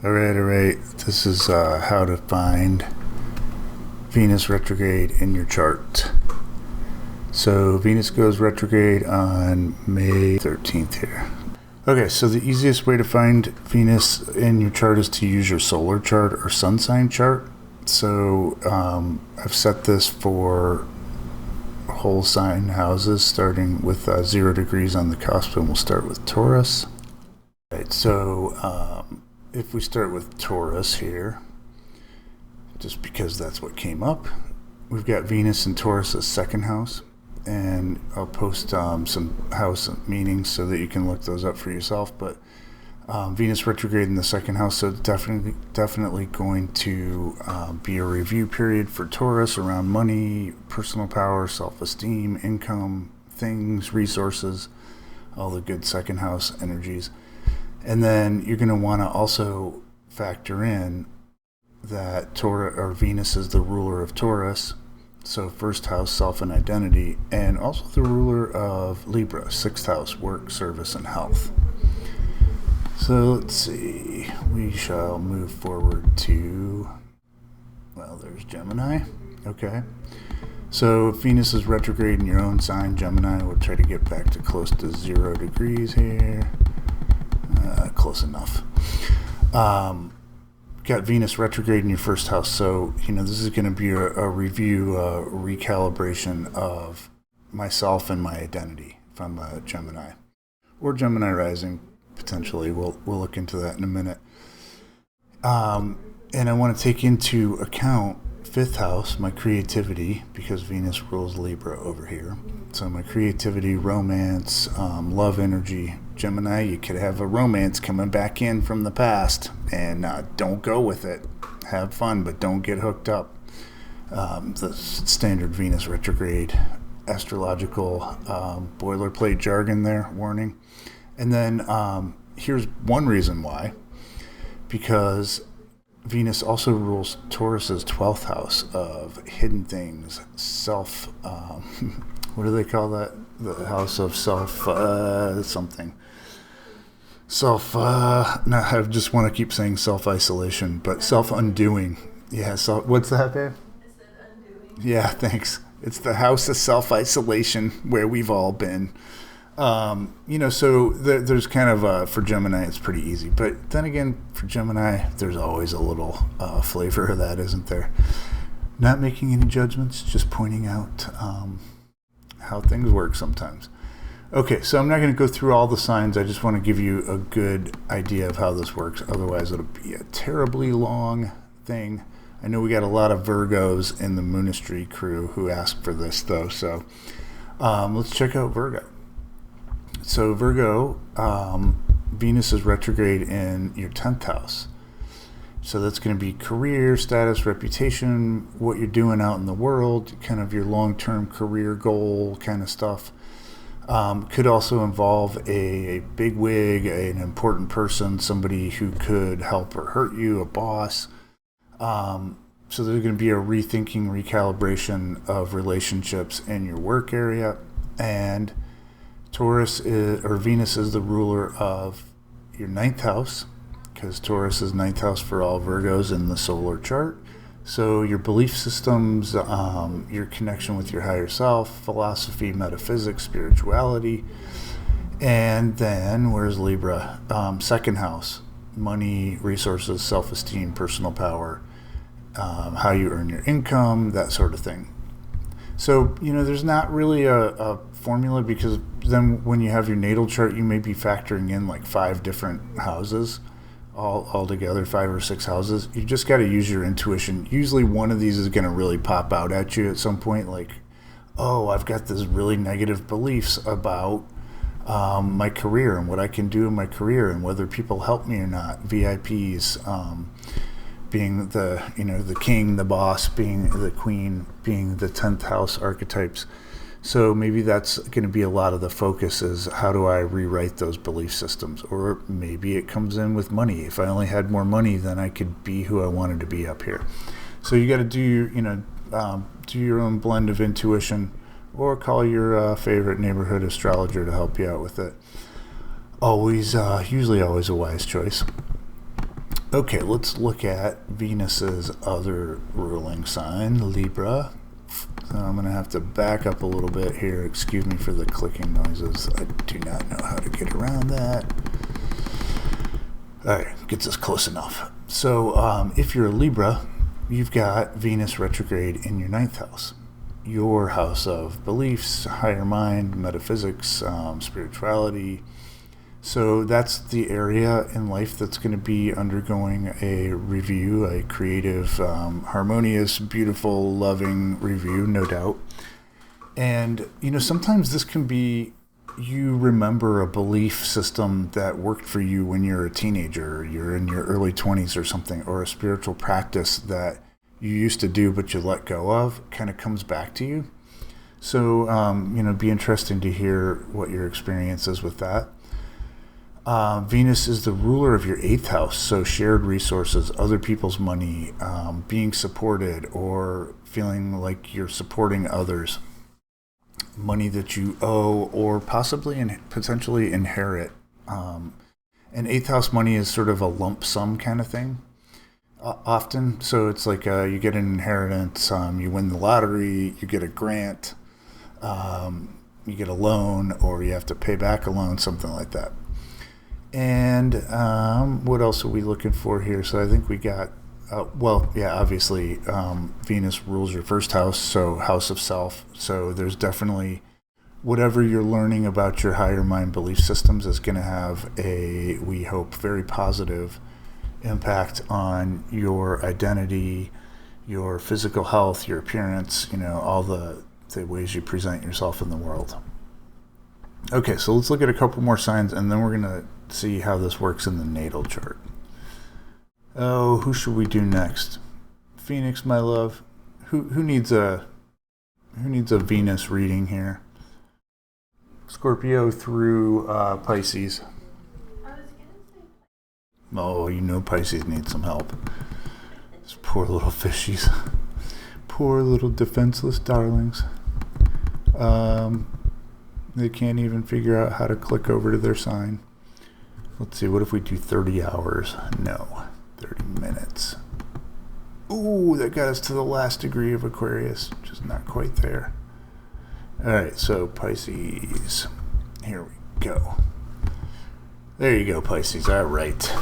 All right. This is how to find Venus retrograde in your chart. So Venus goes retrograde on May 13th here. Okay, so the easiest way to find Venus in your chart is to use your solar chart or sun sign chart. So I've set this for whole sign houses starting with 0 degrees on the cusp, and we'll start with Taurus. Right, so if we start with Taurus here, just because that's what came up, we've got Venus in Taurus as second house, and I'll post some house meanings so that you can look those up for yourself. But Venus retrograde in the second house, so definitely going to be a review period for Taurus around money, personal power, self-esteem, income, things, resources, all the good second house energies. And then you're going to want to also factor in that Venus is the ruler of Taurus, so first house, self and identity, and also the ruler of Libra, sixth house, work, service, and health. So let's see, we shall move forward to, well, there's Gemini. Okay, so if Venus is retrograde in your own sign, Gemini, we'll try to get back to close to 0 degrees here. Close enough. Got Venus retrograde in your first house, so this is going to be a review, recalibration of myself and my identity if I'm a Gemini or Gemini rising potentially. We'll look into that in a minute. And I want to take into account fifth house, my creativity, because Venus rules Libra over here. So my creativity, romance, love energy. Gemini, you could have a romance coming back in from the past, and don't go with it. Have fun, but don't get hooked up. The standard Venus retrograde astrological boilerplate jargon there, warning. And then here's one reason why, because Venus also rules Taurus's 12th house of hidden things, self, what do they call that? The house of self, something. Self, no, I just want to keep saying self-isolation, but self-undoing. Yeah, so what's that, babe? I said undoing. Yeah, thanks. It's the house of self-isolation where we've all been. So there's kind of, for Gemini, it's pretty easy. But then again, for Gemini, there's always a little flavor of that, isn't there? Not making any judgments, just pointing out how things work sometimes. Okay, so I'm not going to go through all the signs. I just want to give you a good idea of how this works. Otherwise, it'll be a terribly long thing. I know we got a lot of Virgos in the Moonistry crew who asked for this, though. So let's check out Virgo. So Virgo, Venus is retrograde in your 10th house. So that's going to be career, status, reputation, what you're doing out in the world, kind of your long-term career goal kind of stuff. Could also involve a bigwig, an important person, somebody who could help or hurt you, a boss. So there's going to be a rethinking, recalibration of relationships in your work area. And Venus is the ruler of your 9th house, because Taurus is 9th house for all Virgos in the solar chart. So your belief systems, your connection with your higher self, philosophy, metaphysics, spirituality. And then, where's Libra? Second house, money, resources, self-esteem, personal power, how you earn your income, that sort of thing. So, there's not really a formula, because then when you have your natal chart, you may be factoring in like 5 different houses. All together, 5 or 6 houses. You just got to use your intuition. Usually one of these is going to really pop out at you at some point, like, oh, I've got this really negative beliefs about my career and what I can do in my career and whether people help me or not. VIPs, being the king, the boss, being the queen, being the 10th house archetypes. So maybe that's going to be a lot of the focus, is how do I rewrite those belief systems? Or maybe it comes in with money. If I only had more money, then I could be who I wanted to be up here. So you got to do your own blend of intuition, or call your favorite neighborhood astrologer to help you out with it. Usually always a wise choice. Okay, let's look at Venus's other ruling sign, Libra. So I'm going to have to back up a little bit here. Excuse me for the clicking noises. I do not know how to get around that. All right, gets us close enough. So if you're a Libra, you've got Venus retrograde in your 9th house. Your house of beliefs, higher mind, metaphysics, spirituality. So that's the area in life that's going to be undergoing a review, a creative, harmonious, beautiful, loving review, no doubt. And, sometimes this can be, you remember a belief system that worked for you when you're a teenager, you're in your early 20s or something, or a spiritual practice that you used to do but you let go of kind of comes back to you. So, be interesting to hear what your experience is with that. Venus is the ruler of your 8th house, so shared resources, other people's money, being supported or feeling like you're supporting others, money that you owe or possibly and potentially inherit. And 8th house money is sort of a lump sum kind of thing. Often, so it's like you get an inheritance, you win the lottery, you get a grant, you get a loan, or you have to pay back a loan, something like that. And what else are we looking for here? So I think we got, obviously Venus rules your 1st house, so house of self. So there's definitely whatever you're learning about your higher mind belief systems is going to have a, we hope, very positive impact on your identity, your physical health, your appearance, all the ways you present yourself in the world. Okay, so let's look at a couple more signs, and then we're going to see how this works in the natal chart. Oh, who should we do next? Phoenix, my love. Who needs a Venus reading here? Scorpio through Pisces. Oh, Pisces needs some help. These poor little fishies. Poor little defenseless darlings. They can't even figure out how to click over to their sign. Let's see, what if we do 30 hours? No, 30 minutes. Ooh, that got us to the last degree of Aquarius, just not quite there. All right, so Pisces. Here we go. There you go, Pisces. All right.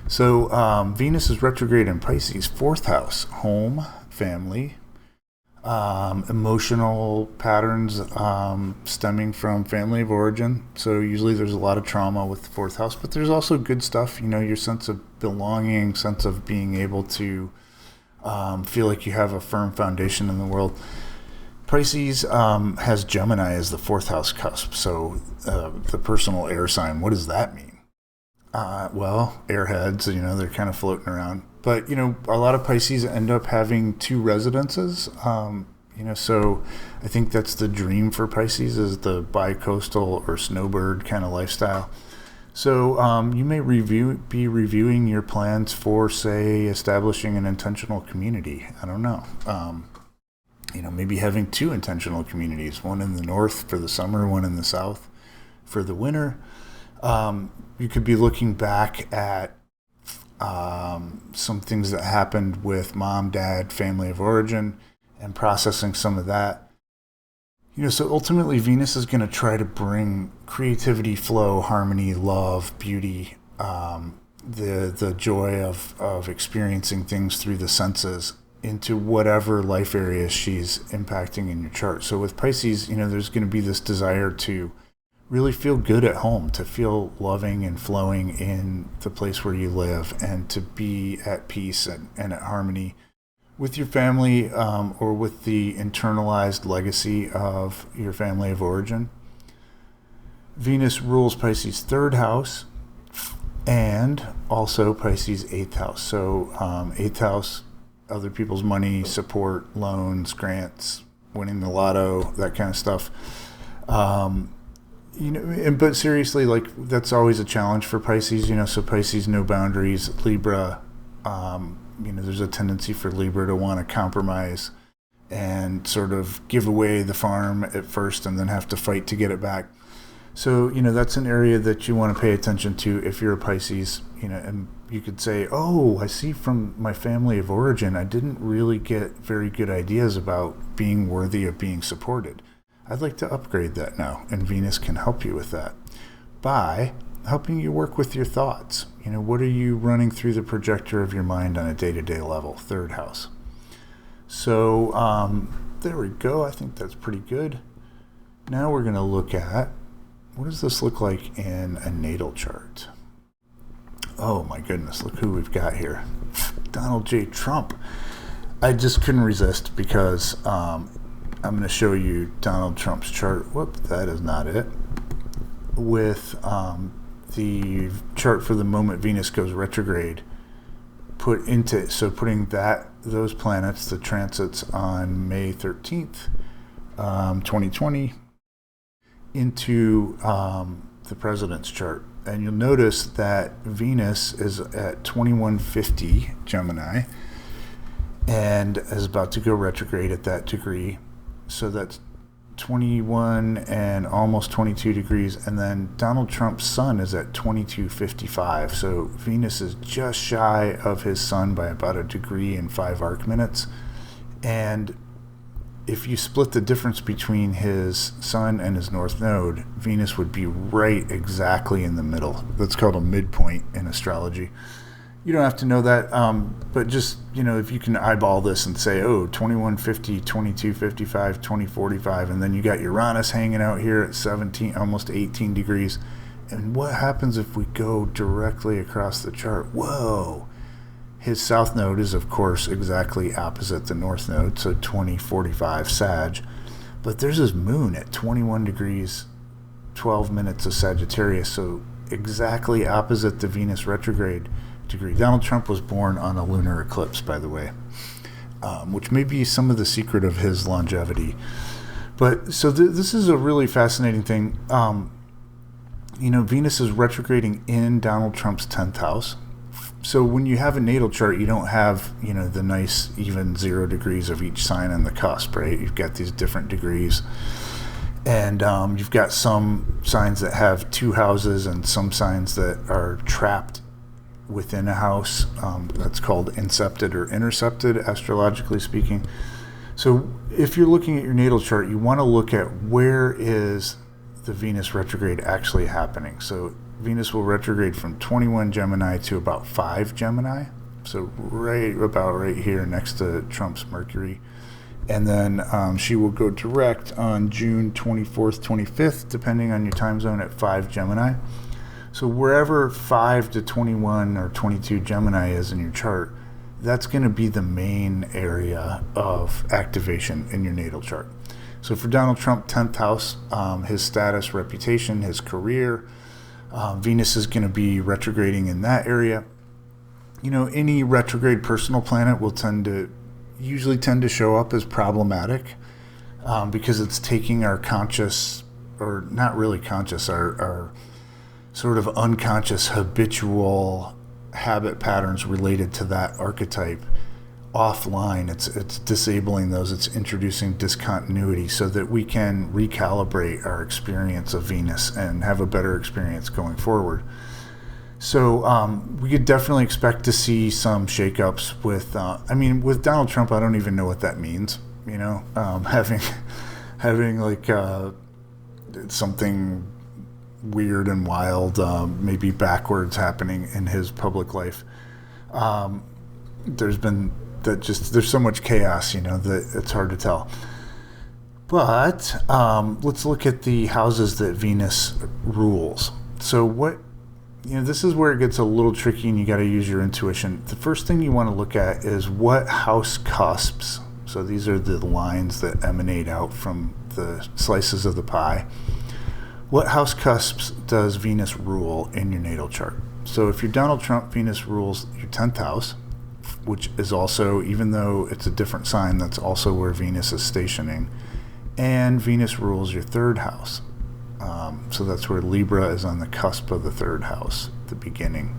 So Venus is retrograde in Pisces, 4th house, home, family, emotional patterns stemming from family of origin. So usually there's a lot of trauma with the 4th house, but there's also good stuff, your sense of belonging, sense of being able to feel like you have a firm foundation in the world. Pisces has Gemini as the 4th house cusp, so the personal air sign. What does that mean? Airheads, they're kind of floating around. But, a lot of Pisces end up having 2 residences. So I think that's the dream for Pisces, is the bi-coastal or snowbird kind of lifestyle. So you may be reviewing your plans for, say, establishing an intentional community. I don't know. Maybe having 2 intentional communities, one in the north for the summer, one in the south for the winter. You could be looking back at some things that happened with mom, dad, family of origin, and processing some of that. So ultimately Venus is going to try to bring creativity, flow, harmony, love, beauty, the joy of experiencing things through the senses into whatever life areas she's impacting in your chart. So with Pisces, there's going to be this desire to really feel good at home, to feel loving and flowing in the place where you live, and to be at peace and at harmony with your family, or with the internalized legacy of your family of origin. Venus rules Pisces' 3rd house and also Pisces' 8th house. So 8th house, other people's money, support, loans, grants, winning the lotto, that kind of stuff. But seriously, that's always a challenge for Pisces, so Pisces, no boundaries. Libra, there's a tendency for Libra to want to compromise and sort of give away the farm at first and then have to fight to get it back. So, that's an area that you want to pay attention to if you're a Pisces, and you could say, oh, I see from my family of origin, I didn't really get very good ideas about being worthy of being supported. I'd like to upgrade that now, and Venus can help you with that by helping you work with your thoughts. What are you running through the projector of your mind on a day-to-day level? Third house. So there we go. I think that's pretty good. Now we're going to look at, what does this look like in a natal chart? Oh my goodness, look who we've got here. Donald J. Trump. I just couldn't resist because I'm going to show you Donald Trump's chart. Whoop, that is not it. With the chart for the moment Venus goes retrograde putting those planets, the transits on May 13th, 2020, into the president's chart. And you'll notice that Venus is at 2150 Gemini and is about to go retrograde at that degree. So that's 21 and almost 22 degrees. And then Donald Trump's sun is at 2255. So Venus is just shy of his sun by about a degree and 5 arc minutes. And if you split the difference between his sun and his north node, Venus would be right exactly in the middle. That's called a midpoint in astrology. You don't have to know that, but just, if you can eyeball this and say, 2150, 2255, 2045, and then you got Uranus hanging out here at 17, almost 18 degrees. And what happens if we go directly across the chart? Whoa! His south node is, of course, exactly opposite the north node, so 2045 Sag. But there's his moon at 21 degrees, 12 minutes of Sagittarius, so exactly opposite the Venus retrograde degree. Donald Trump was born on a lunar eclipse, by the way, which may be some of the secret of his longevity. But so this is a really fascinating thing. Venus is retrograding in Donald Trump's 10th house. So when you have a natal chart, you don't have, the nice even 0 degrees of each sign on the cusp, right? You've got these different degrees. And you've got some signs that have 2 houses and some signs that are trapped within a house. That's called incepted or intercepted, astrologically speaking. So if you're looking at your natal chart, you want to look at where is the Venus retrograde actually happening. So Venus will retrograde from 21 Gemini to about 5 Gemini. So right here next to Trump's Mercury. And then she will go direct on June 24th, 25th, depending on your time zone, at 5 Gemini. So wherever 5 to 21 or 22 Gemini is in your chart, that's going to be the main area of activation in your natal chart. So for Donald Trump, 10th house, his status, reputation, his career, Venus is going to be retrograding in that area. Any retrograde personal planet will usually tend to show up as problematic because it's taking our conscious, or not really conscious, our sort of unconscious habitual habit patterns related to that archetype offline. It's disabling those. It's introducing discontinuity so that we can recalibrate our experience of Venus and have a better experience going forward. So we could definitely expect to see some shakeups with with Donald Trump. I don't even know what that means. Having like something weird and wild, maybe backwards happening in his public life. There's so much chaos, that it's hard to tell. But let's look at the houses that Venus rules. So this is where it gets a little tricky and you got to use your intuition. The first thing you want to look at is what house cusps. So these are the lines that emanate out from the slices of the pie. What house cusps does Venus rule in your natal chart? So if you're Donald Trump, Venus rules your 10th house, which is also, even though it's a different sign, that's also where Venus is stationing. And Venus rules your 3rd house. So that's where Libra is on the cusp of the 3rd house, the beginning.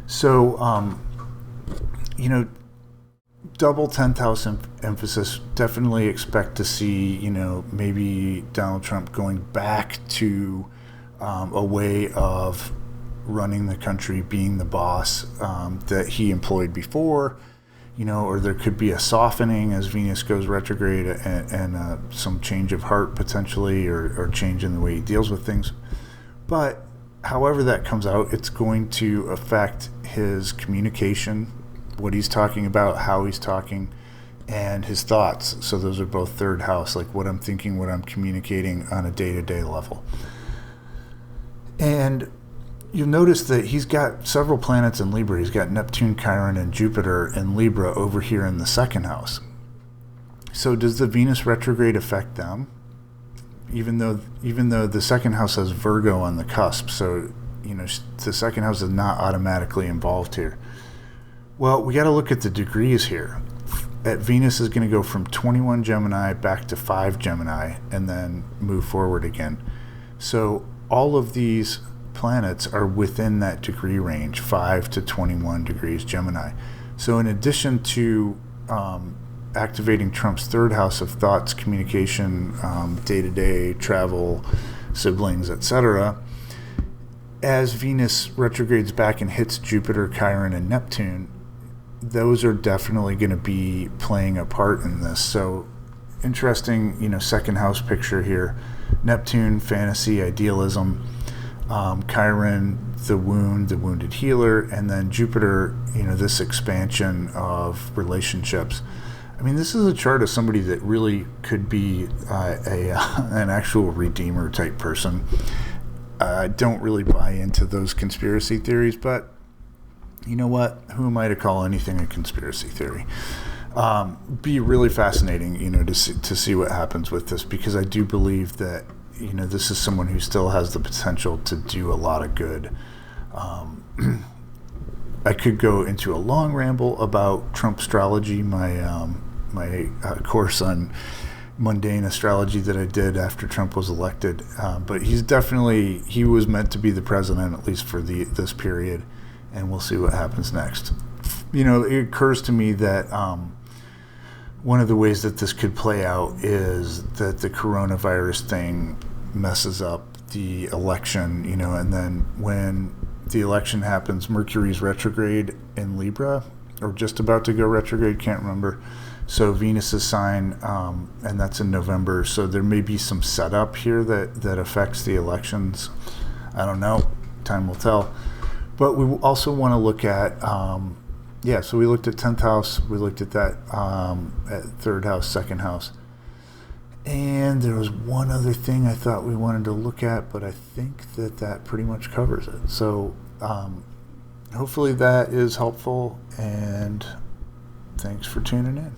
So, double 10th house emphasis. Definitely expect to see, maybe Donald Trump going back to a way of running the country, being the boss that he employed before, or there could be a softening as Venus goes retrograde and some change of heart potentially, or change in the way he deals with things. But however that comes out, it's going to affect his communication, what he's talking about, how he's talking, and his thoughts. So those are both third house, like what I'm thinking, what I'm communicating on a day-to-day level. And you'll notice that he's got several planets in Libra. He's got Neptune, Chiron, and Jupiter in Libra over here in the second house. So does the Venus retrograde affect them? Even though the second house has Virgo on the cusp, so the second house is not automatically involved here. Well, we got to look at the degrees here. Venus is going to go from 21 Gemini back to 5 Gemini and then move forward again. So all of these planets are within that degree range, 5 to 21 degrees Gemini. So in addition to activating Trump's third house of thoughts, communication, day-to-day travel, siblings, etc., as Venus retrogrades back and hits Jupiter, Chiron, and Neptune, those are definitely going to be playing a part in this. So interesting, second house picture here. Neptune, fantasy, idealism. Chiron, the wounded healer. And then Jupiter, this expansion of relationships. I mean, this is a chart of somebody that really could be an actual redeemer type person. I don't really buy into those conspiracy theories, but you know what? Who am I to call anything a conspiracy theory? Be really fascinating, to see what happens with this, because I do believe that, this is someone who still has the potential to do a lot of good. I could go into a long ramble about Trump astrology, my course on mundane astrology that I did after Trump was elected. But he was meant to be the president, at least for this period, and we'll see what happens next. It occurs to me that one of the ways that this could play out is that the coronavirus thing messes up the election, and then when the election happens, Mercury's retrograde in Libra, or just about to go retrograde, can't remember. So Venus's sign, and that's in November. So there may be some setup here that affects the elections. I don't know. Time will tell. But we also want to look at, so we looked at 10th house. We looked at that at third house, second house. And there was one other thing I thought we wanted to look at, but I think that pretty much covers it. So hopefully that is helpful, and thanks for tuning in.